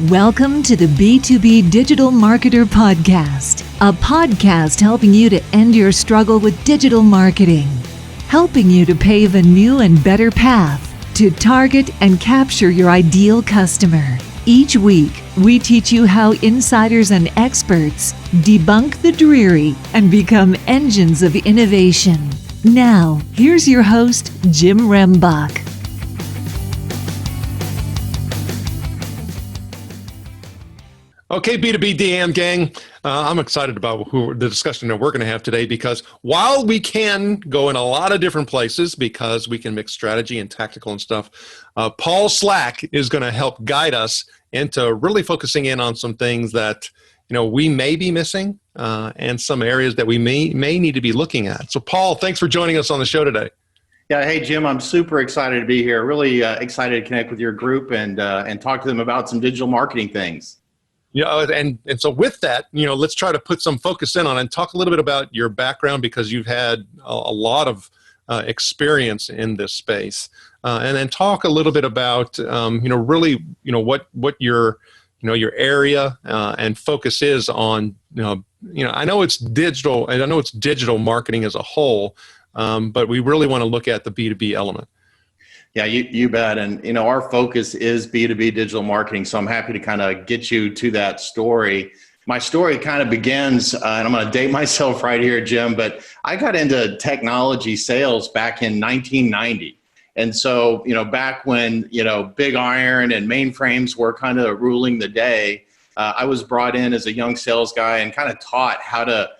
Welcome to the B2B Digital Marketer Podcast, a podcast helping you to end your struggle with digital marketing, helping you to pave a new and better path to target and capture your ideal customer. Each week, we teach you how insiders and experts debunk the dreary and become engines of innovation. Now, here's your host, Jim Rembach. Okay, B2B DM gang, I'm excited about the discussion that we're going to have today because while we can go in a lot of different places because we can mix strategy and tactical and stuff, Paul Slack is going to help guide us into really focusing in on some things that we may be missing and some areas that we may need to be looking at. So Paul, thanks for joining us on the show today. Yeah, hey Jim, I'm super excited to be here. Really excited to connect with your group and talk to them about some digital marketing things. Yeah, and so with that, let's try to put some focus in on it and talk a little bit about your background because you've had a lot of experience in this space, and then talk a little bit about really what your area and focus is on. I know it's digital, and I know it's digital marketing as a whole, but we really want to look at the B2B element. Yeah, you bet. And, our focus is B2B digital marketing. So I'm happy to kind of get you to that story. My story kind of begins, and I'm going to date myself right here, Jim, but I got into technology sales back in 1990. And so, back when, big iron and mainframes were kind of ruling the day, I was brought in as a young sales guy and kind of taught how to,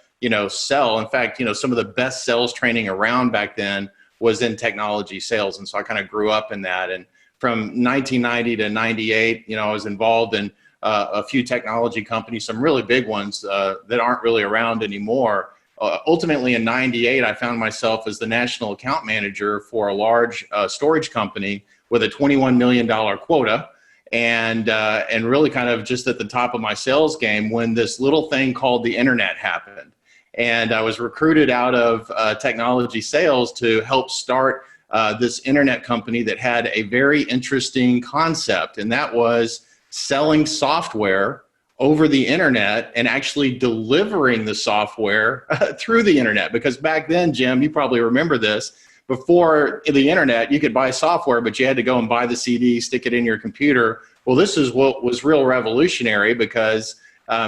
sell. In fact, some of the best sales training around back then was in technology sales. And so I kind of grew up in that. And from 1990 to 98, I was involved in a few technology companies, some really big ones that aren't really around anymore. Ultimately in 98, I found myself as the national account manager for a large storage company with a $21 million quota. And really kind of just at the top of my sales game when this little thing called the internet happened. And I was recruited out of technology sales to help start this internet company that had a very interesting concept. And that was selling software over the internet and actually delivering the software through the internet. Because back then, Jim, you probably remember this, before the internet, you could buy software, but you had to go and buy the CD, stick it in your computer. Well, this is what was real revolutionary because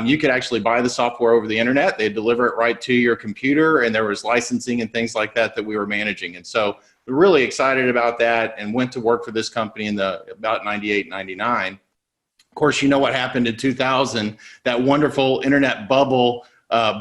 you could actually buy the software over the internet. They'd deliver it right to your computer, and there was licensing and things like that we were managing. And so we're really excited about that and went to work for this company in about 98, 99. Of course, you know what happened in 2000, that wonderful internet bubble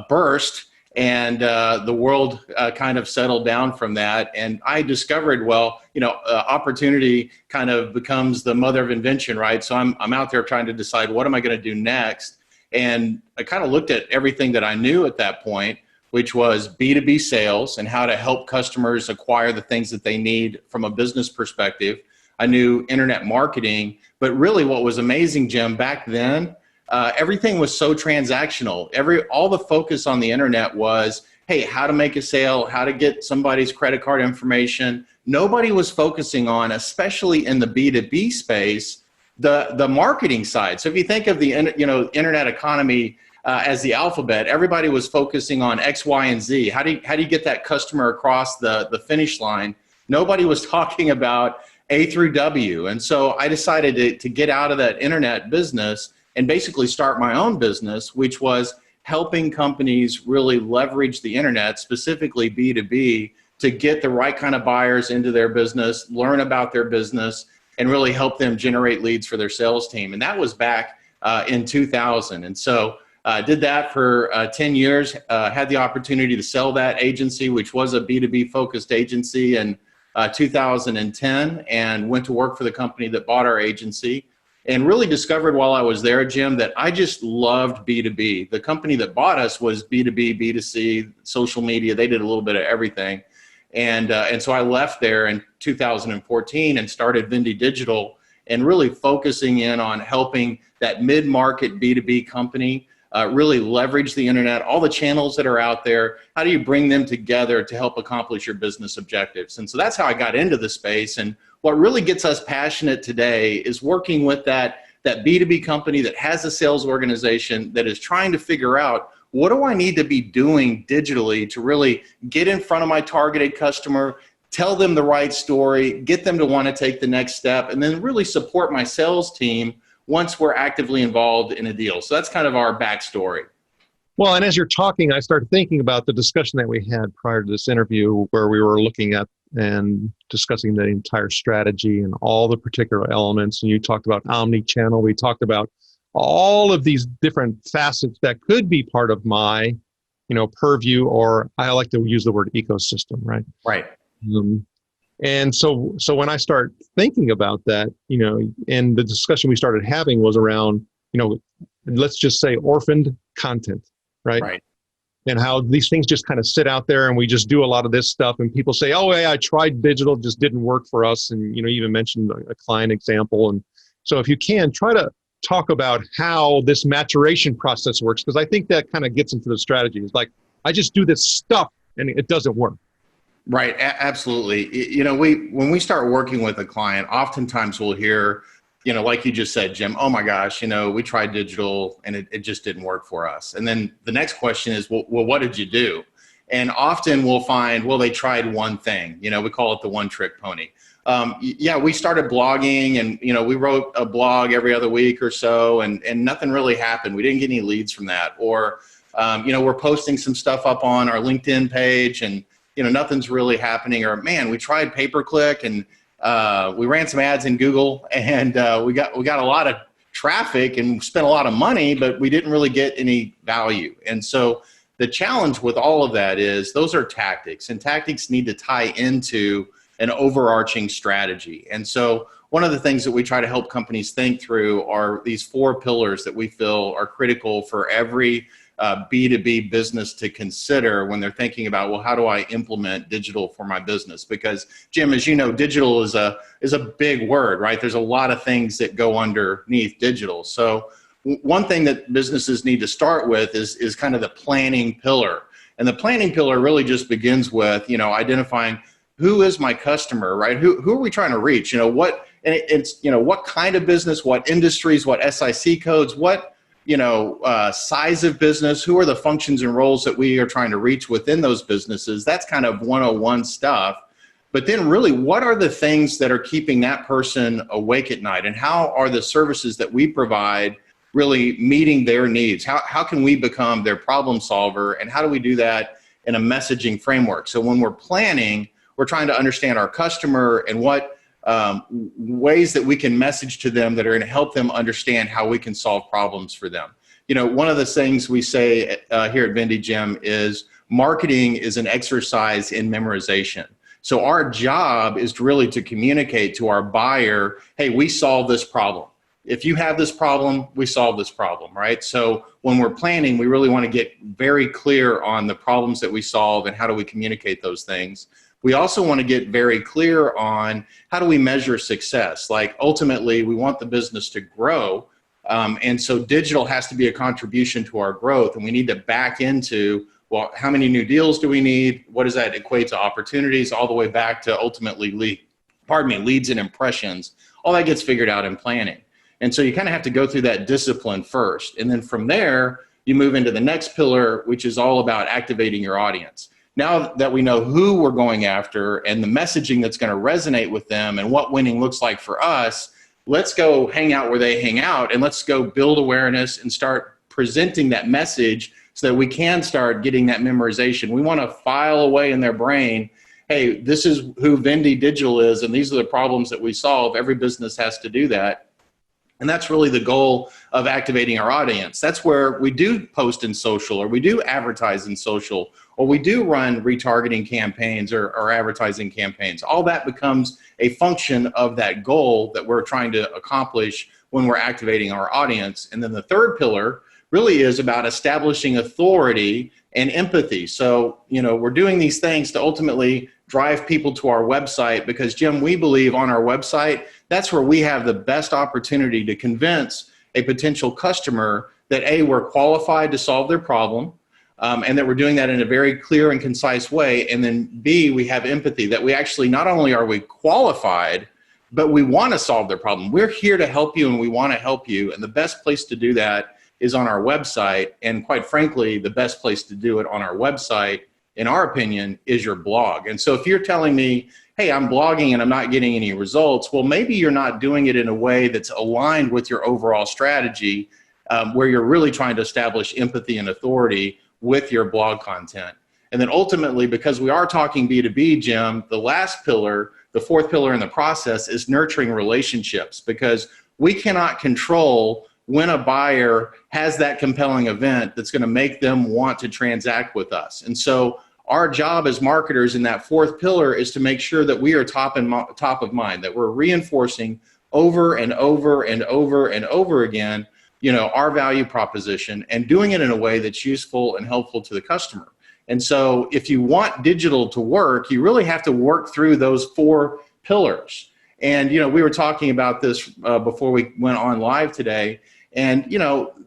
burst, and the world kind of settled down from that. And I discovered, opportunity kind of becomes the mother of invention, right? So I'm out there trying to decide, what am I going to do next? And I kind of looked at everything that I knew at that point, which was B2B sales and how to help customers acquire the things that they need from a business perspective. I knew internet marketing, but really what was amazing, Jim, back then, everything was so transactional. All the focus on the internet was, hey, how to make a sale, how to get somebody's credit card information. Nobody was focusing on, especially in the B2B space, the marketing side. So if you think of the internet economy as the alphabet, everybody was focusing on X, Y, and Z. How do you get that customer across the finish line? Nobody was talking about A through W. And so I decided to get out of that internet business and basically start my own business, which was helping companies really leverage the internet, specifically B2B, to get the right kind of buyers into their business, learn about their business, and really help them generate leads for their sales team. And that was back in 2000. And so I did that for 10 years, had the opportunity to sell that agency, which was a B2B focused agency in 2010, and went to work for the company that bought our agency, and really discovered while I was there, Jim, that I just loved B2B. The company that bought us was B2B, B2C, social media. They did a little bit of everything. And so I left there in 2014 and started Vende Digital, and really focusing in on helping that mid-market B2B company really leverage the internet, all the channels that are out there. How do you bring them together to help accomplish your business objectives? And so that's how I got into the space. And what really gets us passionate today is working with that that B2B company that has a sales organization that is trying to figure out, what do I need to be doing digitally to really get in front of my targeted customer, tell them the right story, get them to want to take the next step, and then really support my sales team once we're actively involved in a deal. So that's kind of our backstory. Well, and as you're talking, I started thinking about the discussion that we had prior to this interview, where we were looking at and discussing the entire strategy and all the particular elements. And you talked about omni-channel. We talked about all of these different facets that could be part of my, purview, or I like to use the word ecosystem, right? Right. And so when I start thinking about that, and the discussion we started having was around, let's just say orphaned content, right? Right. And how these things just kind of sit out there and we just do a lot of this stuff and people say, oh, hey, I tried digital, just didn't work for us. And, you even mentioned a client example. And so if you can, try to talk about how this maturation process works, because I think that kind of gets into the strategy. It's like, I just do this stuff and it doesn't work. Right. Absolutely. When we start working with a client, oftentimes we'll hear, like you just said, Jim, oh my gosh, we tried digital and it just didn't work for us. And then the next question is, well, what did you do? And often we'll find, well, they tried one thing, we call it the one trick pony. We started blogging and, we wrote a blog every other week or so and nothing really happened. We didn't get any leads from that. Or, we're posting some stuff up on our LinkedIn page and, nothing's really happening. Or man, we tried pay-per-click and we ran some ads in Google and we got a lot of traffic and spent a lot of money, but we didn't really get any value. And so the challenge with all of that is those are tactics, and tactics need to tie into an overarching strategy. And so one of the things that we try to help companies think through are these 4 pillars that we feel are critical for every B2B business to consider when they're thinking about, well, how do I implement digital for my business? Because Jim, as you know, digital is a big word, right? There's a lot of things that go underneath digital. So one thing that businesses need to start with is kind of the planning pillar. And the planning pillar really just begins with, identifying who is my customer, right? Who are we trying to reach? What kind of business, what industries, what SIC codes, what size of business, who are the functions and roles that we are trying to reach within those businesses. That's kind of 101 stuff. But then really, what are the things that are keeping that person awake at night? And how are the services that we provide really meeting their needs? How can we become their problem solver? And how do we do that in a messaging framework? So when we're planning, we're trying to understand our customer and what ways that we can message to them that are going to help them understand how we can solve problems for them. One of the things we say here at Vende, Jim, is marketing is an exercise in memorization. So our job is really to communicate to our buyer, hey, we solve this problem. If you have this problem, we solve this problem, right? So when we're planning, we really want to get very clear on the problems that we solve and how do we communicate those things. We also want to get very clear on how do we measure success. Like ultimately, we want the business to grow. And so digital has to be a contribution to our growth. And we need to back into, well, how many new deals do we need? What does that equate to opportunities all the way back to ultimately leads and impressions. All that gets figured out in planning. And so you kind of have to go through that discipline first. And then from there, you move into the next pillar, which is all about activating your audience. Now that we know who we're going after and the messaging that's going to resonate with them and what winning looks like for us, let's go hang out where they hang out and let's go build awareness and start presenting that message so that we can start getting that memorization. We want to file away in their brain, hey, this is who Vende Digital is and these are the problems that we solve. Every business has to do that. And that's really the goal of activating our audience. That's where we do post in social, or we do advertise in social, or we do run retargeting campaigns or advertising campaigns. All that becomes a function of that goal that we're trying to accomplish when we're activating our audience. And then the third pillar really is about establishing authority and empathy. So, we're doing these things to ultimately drive people to our website because, Jim, we believe on our website, that's where we have the best opportunity to convince a potential customer that A, we're qualified to solve their problem, and that we're doing that in a very clear and concise way. And then B, we have empathy, that we actually, not only are we qualified, but we want to solve their problem. We're here to help you and we want to help you. And the best place to do that is on our website. And quite frankly, the best place to do it on our website, in our opinion, is your blog. And so if you're telling me, hey, I'm blogging and I'm not getting any results, well, maybe you're not doing it in a way that's aligned with your overall strategy, where you're really trying to establish empathy and authority with your blog content. And then ultimately, because we are talking B2B, Jim, the last pillar, the fourth pillar in the process, is nurturing relationships, because we cannot control when a buyer has that compelling event that's going to make them want to transact with us. And so our job as marketers in that fourth pillar is to make sure that we are top of mind, that we're reinforcing over and over and over and over again, our value proposition, and doing it in a way that's useful and helpful to the customer. And so if you want digital to work, you really have to work through those four pillars. And, we were talking about this before we went on live today. And,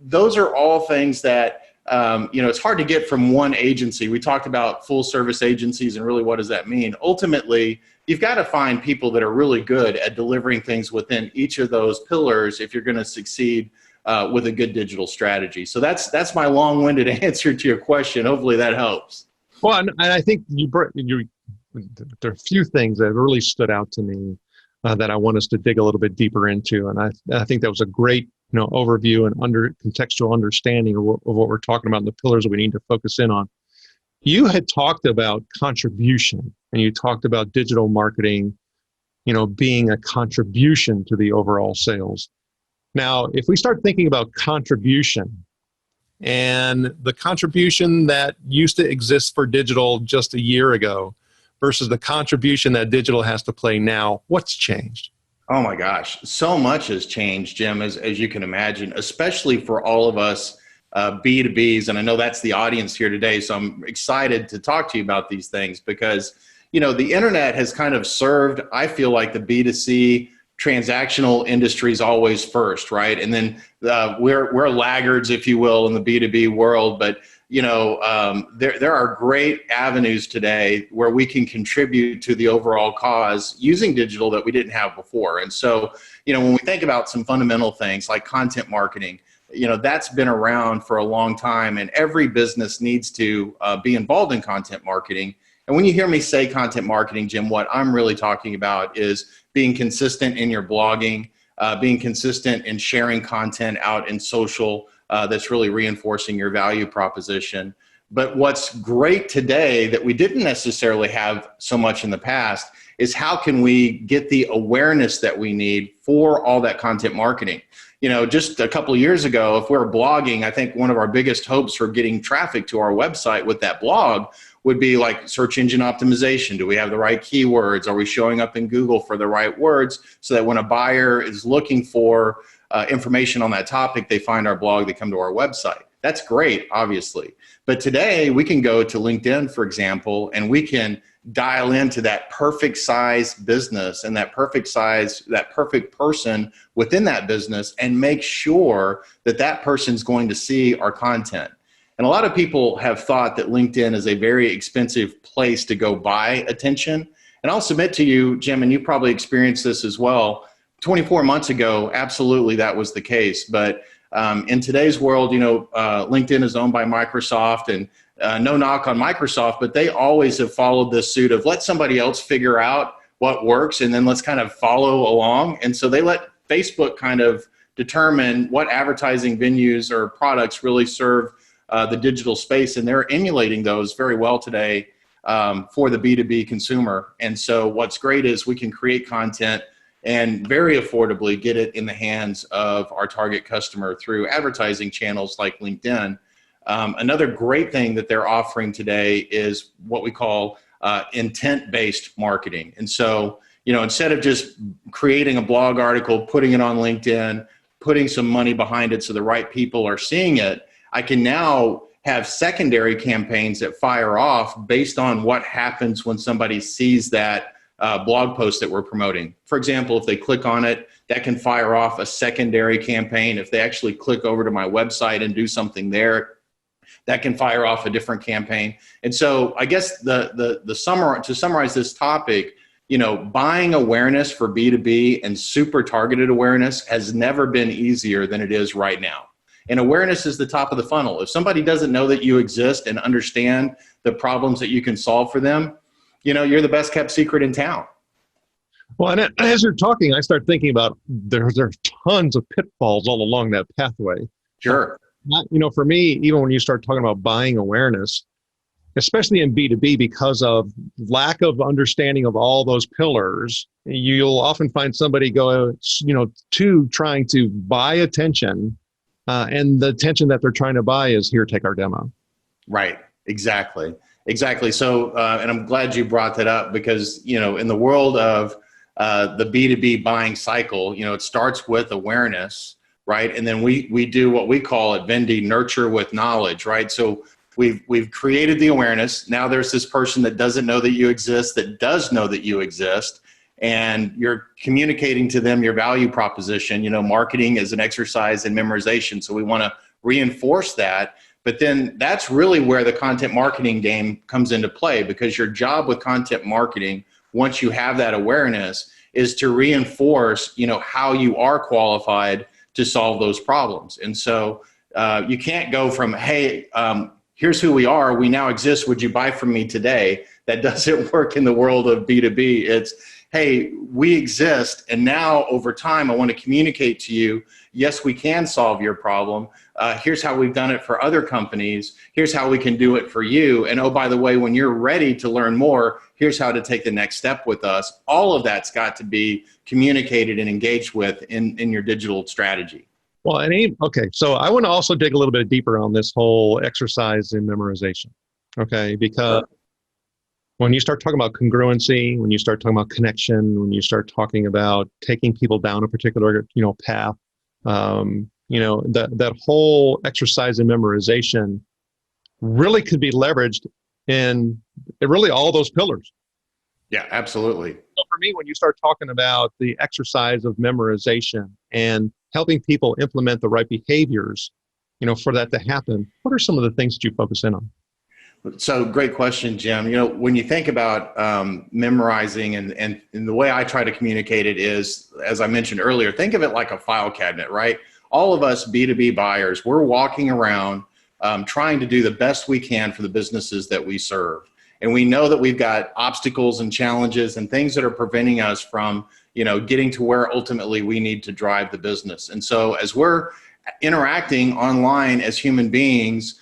those are all things that, it's hard to get from one agency. We talked about full service agencies and really what does that mean? Ultimately, you've got to find people that are really good at delivering things within each of those pillars if you're going to succeed with a good digital strategy. So that's my long-winded answer to your question. Hopefully that helps. Well, and I think there are a few things that really stood out to me that I want us to dig a little bit deeper into. And I think that was a great overview and contextual understanding of what we're talking about and the pillars that we need to focus in on. You had talked about contribution, and you talked about digital marketing, being a contribution to the overall sales. Now, if we start thinking about contribution and the contribution that used to exist for digital just a year ago versus the contribution that digital has to play now, what's changed? Oh my gosh, so much has changed, Jim, as you can imagine, especially for all of us B2Bs. And I know that's the audience here today, so I'm excited to talk to you about these things because, the internet has kind of served, I feel like, the B2C transactional industries always first, right? And then we're laggards, if you will, in the B2B world. But there are great avenues today where we can contribute to the overall cause using digital that we didn't have before. And so, when we think about some fundamental things like content marketing, that's been around for a long time, and every business needs to be involved in content marketing. And when you hear me say content marketing, Jim, what I'm really talking about is being consistent in your blogging, being consistent in sharing content out in social that's really reinforcing your value proposition. But what's great today that we didn't necessarily have so much in the past is how can we get the awareness that we need for all that content marketing? Just a couple of years ago, if we're blogging, I think one of our biggest hopes for getting traffic to our website with that blog would be like search engine optimization. Do we have the right keywords? Are we showing up in Google for the right words so that when a buyer is looking for information on that topic, they find our blog, they come to our website? That's great, obviously. But today we can go to LinkedIn, for example, and we can dial into that perfect size business and that perfect person within that business and make sure that that person's going to see our content. And a lot of people have thought that LinkedIn is a very expensive place to go buy attention. And I'll submit to you, Jim, and you probably experienced this as well, 24 months ago, absolutely that was the case. But in today's world, LinkedIn is owned by Microsoft, and no knock on Microsoft, but they always have followed this suit of let somebody else figure out what works and then let's kind of follow along. And so they let Facebook kind of determine what advertising venues or products really serve the digital space, and they're emulating those very well today for the B2B consumer. And so what's great is we can create content and very affordably get it in the hands of our target customer through advertising channels like LinkedIn. Another great thing that they're offering today is what we call intent-based marketing. And so, instead of just creating a blog article, putting it on LinkedIn, putting some money behind it so the right people are seeing it, I can now have secondary campaigns that fire off based on what happens when somebody sees that blog post that we're promoting. For example, if they click on it, that can fire off a secondary campaign. If they actually click over to my website and do something there, that can fire off a different campaign. And so I guess to summarize this topic, buying awareness for B2B and super targeted awareness has never been easier than it is right now. And awareness is the top of the funnel. If somebody doesn't know that you exist and understand the problems that you can solve for them, you're the best kept secret in town. Well, and as you're talking, I start thinking about there's tons of pitfalls all along that pathway. Sure. For me, even when you start talking about buying awareness, especially in B2B, because of lack of understanding of all those pillars, you'll often find somebody go, to trying to buy attention, and the attention that they're trying to buy is, here, take our demo. Right. Exactly. So, and I'm glad you brought that up because, in the world of the B2B buying cycle, it starts with awareness, right? And then we do what we call at Vende nurture with knowledge, right? So we've created the awareness. Now there's this person that doesn't know that you exist, that does know that you exist, and you're communicating to them your value proposition. Marketing is an exercise in memorization, so we want to reinforce that. But then that's really where the content marketing game comes into play, because your job with content marketing, once you have that awareness, is to reinforce, how you are qualified to solve those problems. And so you can't go from, hey, here's who we are, we now exist, would you buy from me today? That doesn't work in the world of B2B. It's, hey, we exist, and now over time, I want to communicate to you, yes, we can solve your problem. Here's how we've done it for other companies. Here's how we can do it for you. And oh, by the way, when you're ready to learn more, here's how to take the next step with us. All of that's got to be communicated and engaged with in your digital strategy. Well, okay, so I want to also dig a little bit deeper on this whole exercise in memorization, okay? Because when you start talking about congruency, when you start talking about connection, when you start talking about taking people down a particular, path, that whole exercise in memorization really could be leveraged in really all those pillars. Yeah, absolutely. So for me, when you start talking about the exercise of memorization and helping people implement the right behaviors, for that to happen, what are some of the things that you focus in on? So great question, Jim. When you think about memorizing and the way I try to communicate it is, as I mentioned earlier, think of it like a file cabinet, right? All of us B2B buyers, we're walking around trying to do the best we can for the businesses that we serve. And we know that we've got obstacles and challenges and things that are preventing us from, getting to where ultimately we need to drive the business. And so as we're interacting online as human beings,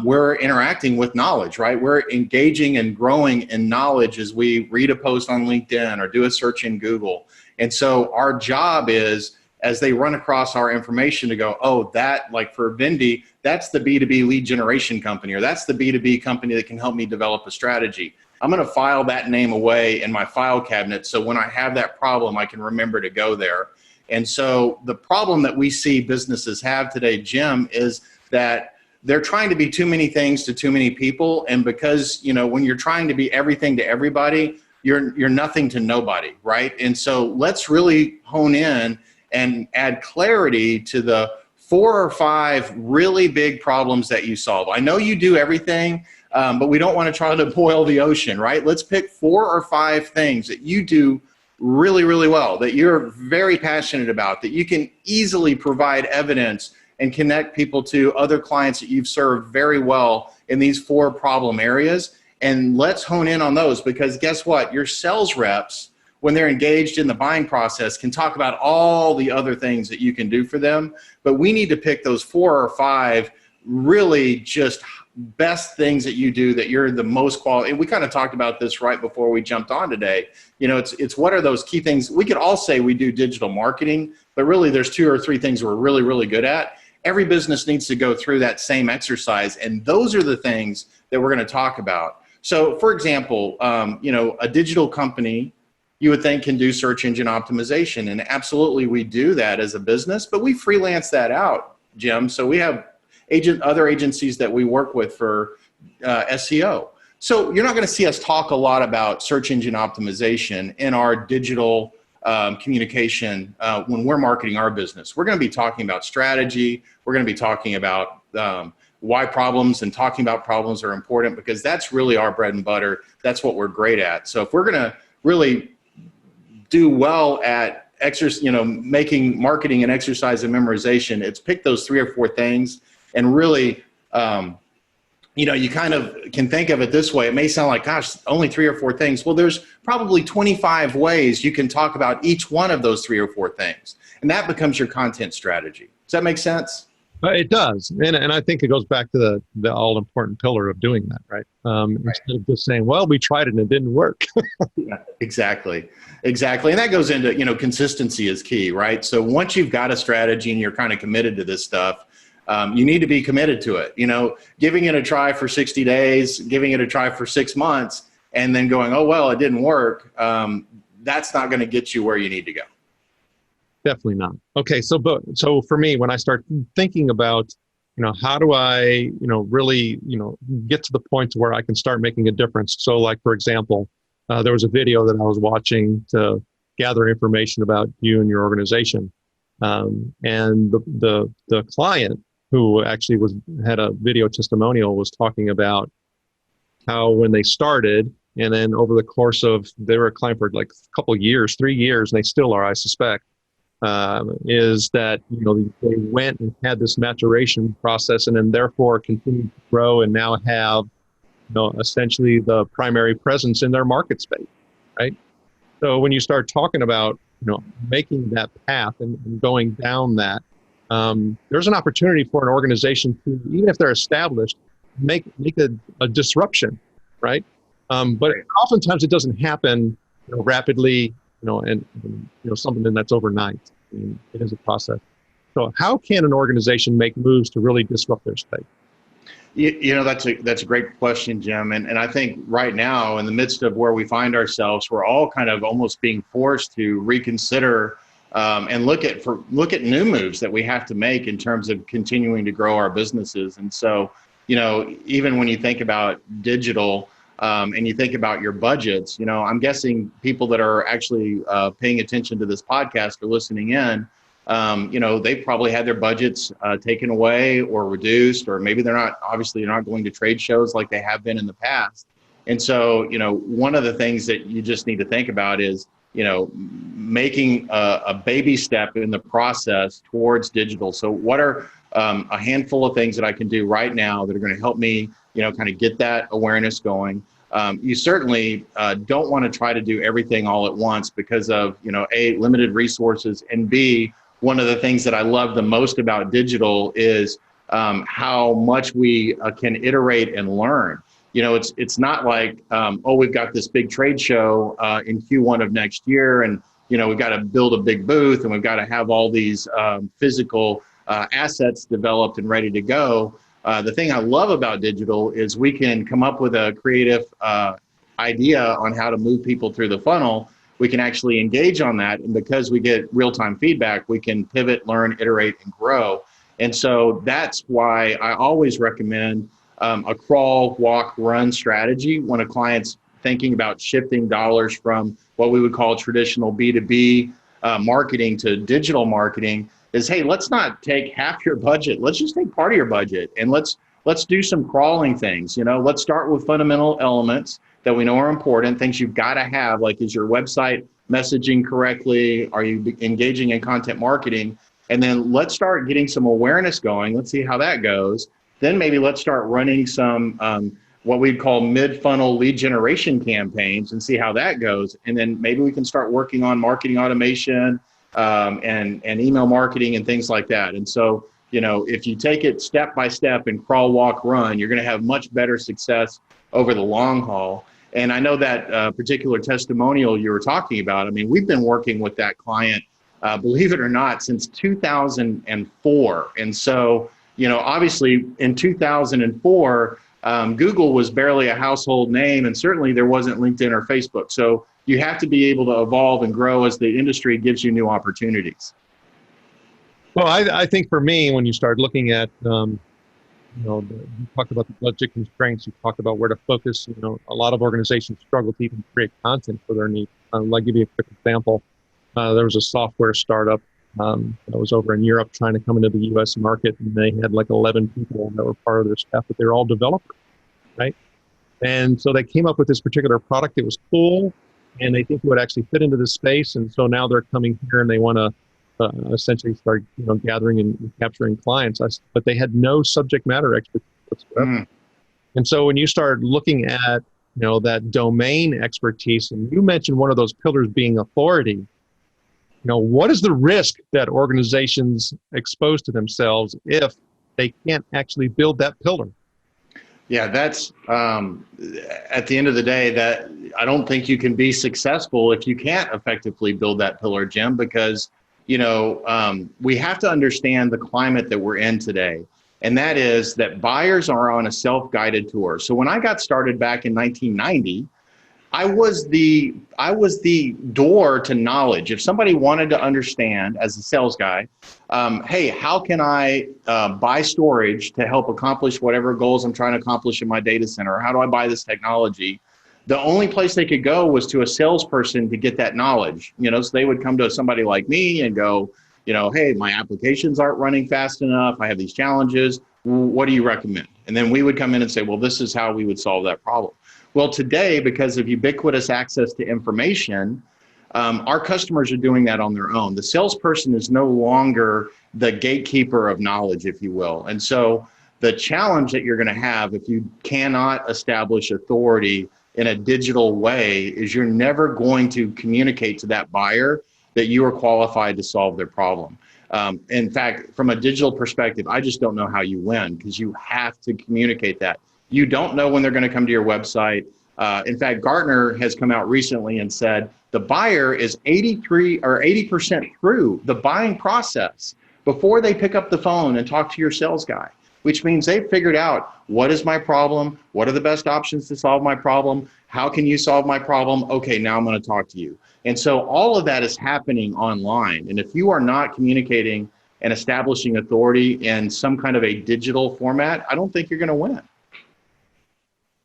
we're interacting with knowledge, right? We're engaging and growing in knowledge as we read a post on LinkedIn or do a search in Google. And so our job is, as they run across our information, to go, oh, that, like for Vende, that's the B2B lead generation company, or that's the B2B company that can help me develop a strategy. I'm going to file that name away in my file cabinet, so when I have that problem, I can remember to go there. And so the problem that we see businesses have today, Jim, is that they're trying to be too many things to too many people. And because, when you're trying to be everything to everybody, you're nothing to nobody, right? And so let's really hone in and add clarity to the 4 or 5 really big problems that you solve. I know you do everything, but we don't want to try to boil the ocean, right? Let's pick 4 or 5 things that you do really, really well, that you're very passionate about, that you can easily provide evidence and connect people to other clients that you've served very well in these 4 problem areas. And let's hone in on those, because guess what? Your sales reps, when they're engaged in the buying process, can talk about all the other things that you can do for them. But we need to pick those 4 or 5 really just best things that you do that you're the most quality. And we kind of talked about this right before we jumped on today. It's what are those key things? We could all say we do digital marketing, but really there's 2 or 3 things we're really, really good at. Every business needs to go through that same exercise. And those are the things that we're going to talk about. So for example, a digital company, you would think, can do search engine optimization. And absolutely we do that as a business, but we freelance that out, Jim. So we have other agencies that we work with for SEO. So you're not going to see us talk a lot about search engine optimization in our digital communication when we're marketing our business. We're going to be talking about strategy. We're going to be talking about why problems and talking about problems are important, because that's really our bread and butter. That's what we're great at. So if we're going to really do well at making marketing and exercise and memorization, it's pick those 3 or 4 things and really, you kind of can think of it this way. It may sound like, gosh, only 3 or 4 things. Well, there's probably 25 ways you can talk about each one of those 3 or 4 things. And that becomes your content strategy. Does that make sense? It does. And I think it goes back to the all-important pillar of doing that, right? Instead of just saying, well, we tried it and it didn't work. Yeah, exactly. And that goes into, consistency is key, right? So once you've got a strategy and you're kind of committed to this stuff, you need to be committed to it. Giving it a try for 60 days, giving it a try for 6 months, and then going, oh, well, it didn't work. That's not going to get you where you need to go. Definitely not. Okay. So for me, when I start thinking about, how do I, really, get to the point to where I can start making a difference. So like, for example, there was a video that I was watching to gather information about you and your organization. And the client who actually had a video testimonial was talking about how when they started, and then over the course of, they were a client for like a couple of years, 3 years, and they still are, I suspect, is that, they went and had this maturation process and then therefore continued to grow and now have, essentially the primary presence in their market space, right? So when you start talking about, making that path and going down that, there's an opportunity for an organization to, even if they're established, make a disruption, right? But oftentimes it doesn't happen rapidly, and something that's overnight. I mean, it is a process. So how can an organization make moves to really disrupt their space? That's a great question, Jim. And I think right now, in the midst of where we find ourselves, we're all kind of almost being forced to reconsider and look at new moves that we have to make in terms of continuing to grow our businesses. And so, even when you think about digital and you think about your budgets, I'm guessing people that are actually paying attention to this podcast or listening in, they probably had their budgets taken away or reduced, or maybe they're not going to trade shows like they have been in the past. And so, one of the things that you just need to think about is, making a baby step in the process towards digital. So what are a handful of things that I can do right now that are going to help me, kind of get that awareness going? You certainly don't want to try to do everything all at once because of, A, limited resources, and B, one of the things that I love the most about digital is how much we can iterate and learn. It's not like, we've got this big trade show in Q1 of next year, and we've got to build a big booth, and we've got to have all these physical assets developed and ready to go. The thing I love about digital is we can come up with a creative idea on how to move people through the funnel. We can actually engage on that, and because we get real-time feedback, we can pivot, learn, iterate, and grow. And so that's why I always recommend a crawl, walk, run strategy when a client's thinking about shifting dollars from what we would call traditional B2B marketing to digital marketing. Is, hey, let's not take half your budget. Let's just take part of your budget, and let's do some crawling things. Let's start with fundamental elements that we know are important, things you've got to have, like, is your website messaging correctly? Are you engaging in content marketing? And then let's start getting some awareness going. Let's see how that goes. Then maybe let's start running some what we'd call mid-funnel lead generation campaigns and see how that goes. And then maybe we can start working on marketing automation and email marketing and things like that. And so, if you take it step by step and crawl, walk, run, you're going to have much better success over the long haul. And I know that particular testimonial you were talking about, I mean, we've been working with that client, believe it or not, since 2004. And so, obviously in 2004, Google was barely a household name, and certainly there wasn't LinkedIn or Facebook. So you have to be able to evolve and grow as the industry gives you new opportunities. Well, I think for me, when you start looking at, you talked about the budget constraints, you talked about where to focus. A lot of organizations struggle to even create content for their needs. I'll give you a quick example. There was a software startup that was over in Europe trying to come into the U.S. market, and they had like 11 people that were part of their staff, but they were all developers, right? And so they came up with this particular product. It was cool. and they think it would actually fit into this space. And so now they're coming here and they want to essentially start, gathering and capturing clients. But they had no subject matter expertise whatsoever. And so when you start looking at, that domain expertise, and you mentioned one of those pillars being authority, what is the risk that organizations expose to themselves if they can't actually build that pillar? Yeah, that's at the end of the day, that I don't think you can be successful if you can't effectively build that pillar, Jim, because, we have to understand the climate that we're in today. And that is that buyers are on a self-guided tour. So when I got started back in 1990, I was the door to knowledge. If somebody wanted to understand as a sales guy, hey, how can I buy storage to help accomplish whatever goals I'm trying to accomplish in my data center? Or how do I buy this technology? The only place they could go was to a salesperson to get that knowledge. So they would come to somebody like me and go, hey, my applications aren't running fast enough. I have these challenges. What do you recommend? And then we would come in and say, well, this is how we would solve that problem. Well, today, because of ubiquitous access to information, our customers are doing that on their own. The salesperson is no longer the gatekeeper of knowledge, if you will. And so the challenge that you're going to have if you cannot establish authority in a digital way is you're never going to communicate to that buyer that you are qualified to solve their problem. In fact, from a digital perspective, I just don't know how you win, because you have to communicate that. You don't know when they're going to come to your website. In fact, Gartner has come out recently and said the buyer is 80% through the buying process before they pick up the phone and talk to your sales guy, which means they've figured out, what is my problem? What are the best options to solve my problem? How can you solve my problem? Okay, now I'm going to talk to you. And so all of that is happening online. And if you are not communicating and establishing authority in some kind of a digital format, I don't think you're going to win.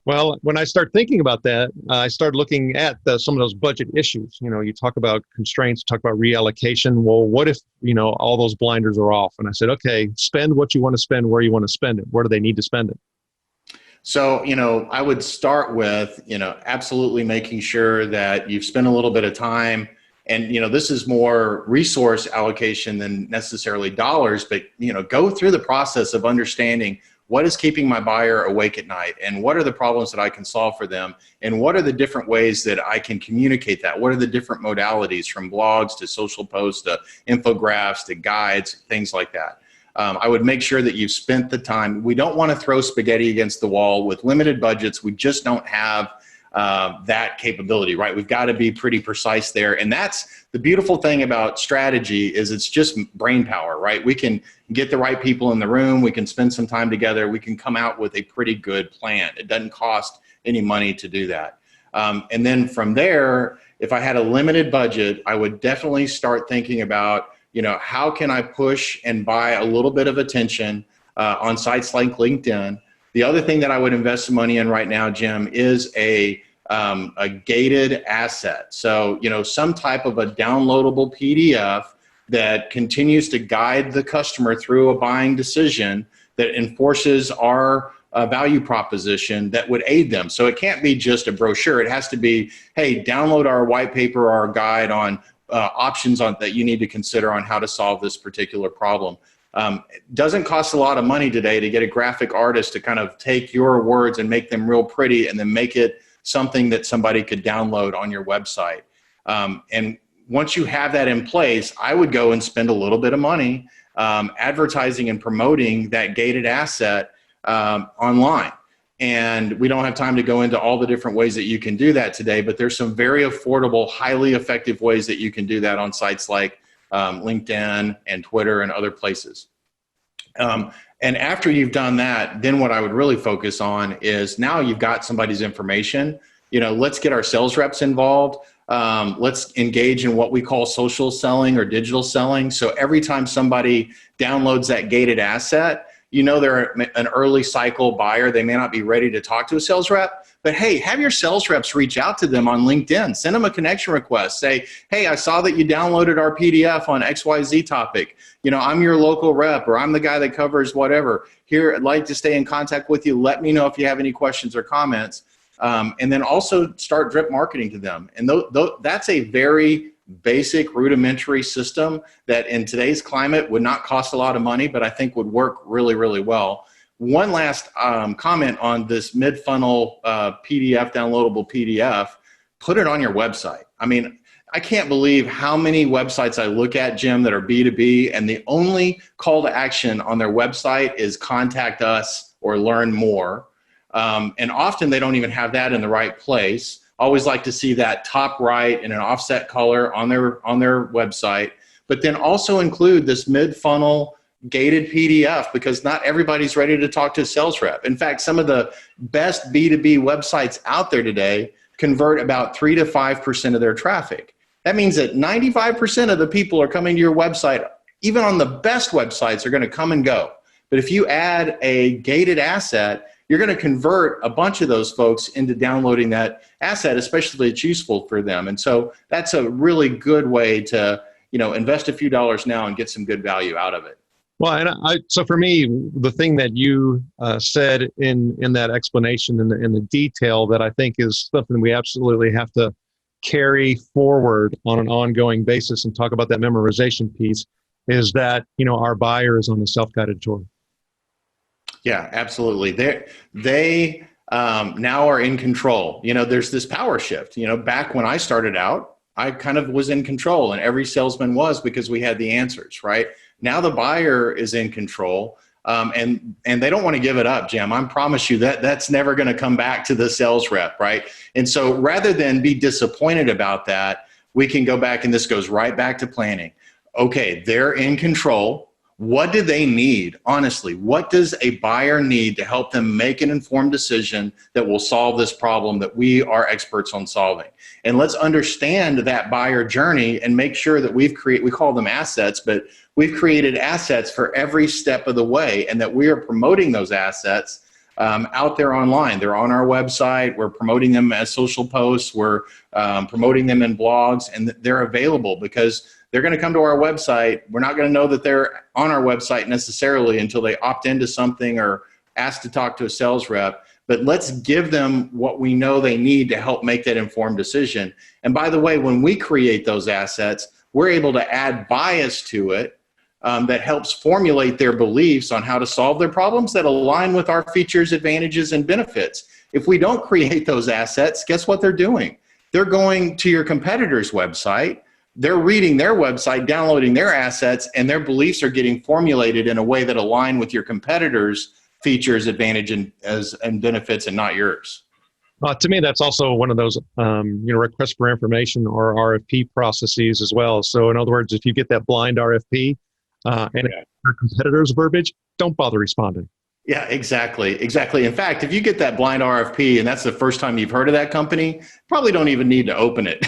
Well, when I start thinking about that, I start looking at some of those budget issues. You talk about constraints, talk about reallocation. Well, what if, all those blinders are off? And I said, okay, spend what you want to spend, where you want to spend it. Where do they need to spend it? So, I would start with, absolutely making sure that you've spent a little bit of time, and, this is more resource allocation than necessarily dollars, but, go through the process of understanding what is keeping my buyer awake at night, and what are the problems that I can solve for them, and what are the different ways that I can communicate that? What are the different modalities, from blogs to social posts to infographics to guides, things like that. I would make sure that you've spent the time. We don't want to throw spaghetti against the wall. With limited budgets, we just don't have that capability, right? We've got to be pretty precise there. And that's the beautiful thing about strategy, is it's just brain power, right? We can get the right people in the room. We can spend some time together. We can come out with a pretty good plan. It doesn't cost any money to do that. And then from there, if I had a limited budget, I would definitely start thinking about, how can I push and buy a little bit of attention on sites like LinkedIn. The other thing that I would invest some money in right now, Jim, is a gated asset. So, some type of a downloadable PDF that continues to guide the customer through a buying decision, that enforces our value proposition, that would aid them. So it can't be just a brochure. It has to be, hey, download our white paper, our guide on options that you need to consider on how to solve this particular problem. It doesn't cost a lot of money today to get a graphic artist to kind of take your words and make them real pretty, and then make it something that somebody could download on your website. And once you have that in place, I would go and spend a little bit of money advertising and promoting that gated asset online. And we don't have time to go into all the different ways that you can do that today, but there's some very affordable, highly effective ways that you can do that on sites like LinkedIn and Twitter and other places. And after you've done that, then what I would really focus on is, now you've got somebody's information, let's get our sales reps involved. Let's engage in what we call social selling or digital selling. So every time somebody downloads that gated asset, they're an early cycle buyer. They may not be ready to talk to a sales rep, but hey, have your sales reps reach out to them on LinkedIn. Send them a connection request. Say, hey, I saw that you downloaded our PDF on XYZ topic. I'm your local rep, or I'm the guy that covers whatever. Here, I'd like to stay in contact with you. Let me know if you have any questions or comments. And then also start drip marketing to them. And that's a very basic rudimentary system that in today's climate would not cost a lot of money, but I think would work really, really well. One last comment on this mid-funnel PDF, downloadable PDF, put it on your website. I mean, I can't believe how many websites I look at, Jim, that are B2B, and the only call to action on their website is contact us or learn more. And often they don't even have that in the right place. Always like to see that top right in an offset color on their website, but then also include this mid-funnel gated PDF, because not everybody's ready to talk to a sales rep. In fact, some of the best B2B websites out there today convert about 3 to 5% of their traffic. That means that 95% of the people are coming to your website, even on the best websites, are going to come and go. But if you add a gated asset, you're going to convert a bunch of those folks into downloading that asset, especially if it's useful for them. And so that's a really good way to, invest a few dollars now and get some good value out of it. Well, and so for me, the thing that you said in that explanation, in the detail, that I think is something we absolutely have to carry forward on an ongoing basis and talk about that memorization piece, is that, our buyer is on a self-guided tour. Yeah, absolutely. They now are in control. There's this power shift. Back when I started out, I kind of was in control, and every salesman was, because we had the answers, right? Now the buyer is in control, and they don't want to give it up, Jim. I promise you that's never going to come back to the sales rep, right? And so rather than be disappointed about that, we can go back, and this goes right back to planning. Okay, they're in control. What do they need? Honestly, what does a buyer need to help them make an informed decision that will solve this problem that we are experts on solving? And let's understand that buyer journey and make sure that we call them assets, but we've created assets for every step of the way, and that we are promoting those assets out there online. They're on our website. We're promoting them as social posts. We're promoting them in blogs, and they're available because they're going to come to our website. We're not going to know that they're on our website necessarily until they opt into something or ask to talk to a sales rep. But let's give them what we know they need to help make that informed decision. And by the way, when we create those assets, we're able to add bias to it that helps formulate their beliefs on how to solve their problems that align with our features, advantages, and benefits. If we don't create those assets, guess what they're doing? They're going to your competitor's website. They're reading their website, downloading their assets, and their beliefs are getting formulated in a way that align with your competitor's features, advantages, and benefits, and not yours. To me, that's also one of those, request for information or RFP processes as well. So in other words, if you get that blind RFP and your competitor's verbiage, don't bother responding. Yeah, exactly. In fact, if you get that blind RFP and that's the first time you've heard of that company, probably don't even need to open it.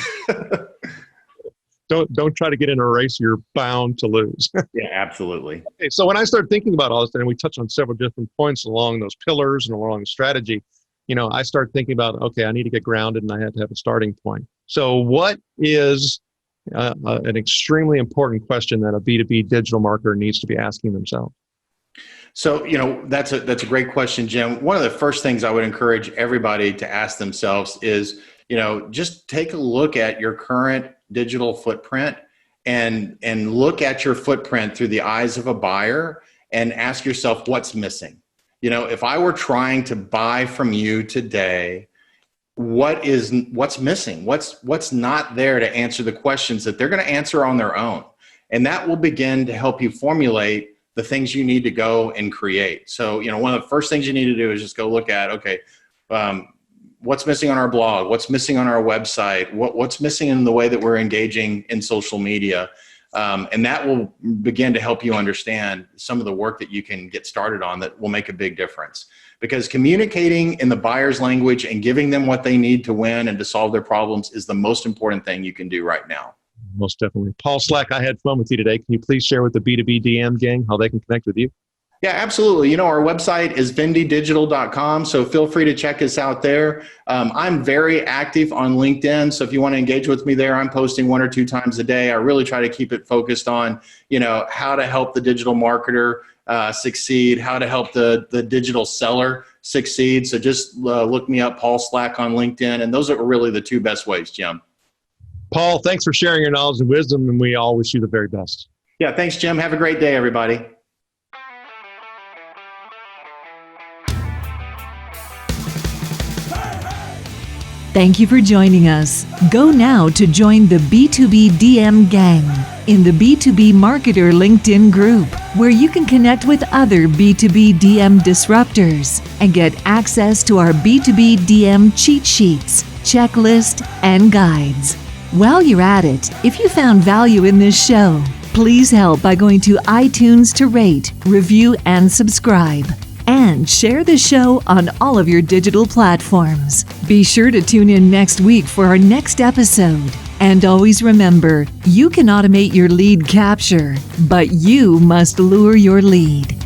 Don't try to get in a race you're bound to lose. Yeah, absolutely. Okay, so when I started thinking about all this, and we touched on several different points along those pillars and along the strategy, I started thinking about, okay, I need to get grounded, and I had to have a starting point. So what is an extremely important question that a B2B digital marketer needs to be asking themselves? So, that's a great question, Jim. One of the first things I would encourage everybody to ask themselves is, just take a look at your current digital footprint and look at your footprint through the eyes of a buyer and ask yourself what's missing. If I were trying to buy from you today, what's missing? What's not there to answer the questions that they're going to answer on their own? And that will begin to help you formulate the things you need to go and create. So, one of the first things you need to do is just go look at, okay, what's missing on our blog? What's missing on our website? What's missing in the way that we're engaging in social media? And that will begin to help you understand some of the work that you can get started on that will make a big difference. Because communicating in the buyer's language and giving them what they need to win and to solve their problems is the most important thing you can do right now. Most definitely. Paul Slack, I had fun with you today. Can you please share with the B2B DM gang how they can connect with you? Yeah, absolutely. Our website is vendedigital.com, so feel free to check us out there. I'm very active on LinkedIn, so if you want to engage with me there, I'm posting 1 or 2 times a day. I really try to keep it focused on, how to help the digital marketer succeed, how to help the digital seller succeed. So just look me up, Paul Slack on LinkedIn. And those are really the two best ways, Jim. Paul, thanks for sharing your knowledge and wisdom, and we all wish you the very best. Yeah, thanks, Jim. Have a great day, everybody. Thank you for joining us. Go now to join the B2B DM gang in the B2B Marketer LinkedIn group, where you can connect with other B2B DM disruptors and get access to our B2B DM cheat sheets, checklist, and guides. While you're at it, if you found value in this show, please help by going to iTunes to rate, review, and subscribe. And share the show on all of your digital platforms. Be sure to tune in next week for our next episode. And always remember, you can automate your lead capture, but you must lure your lead.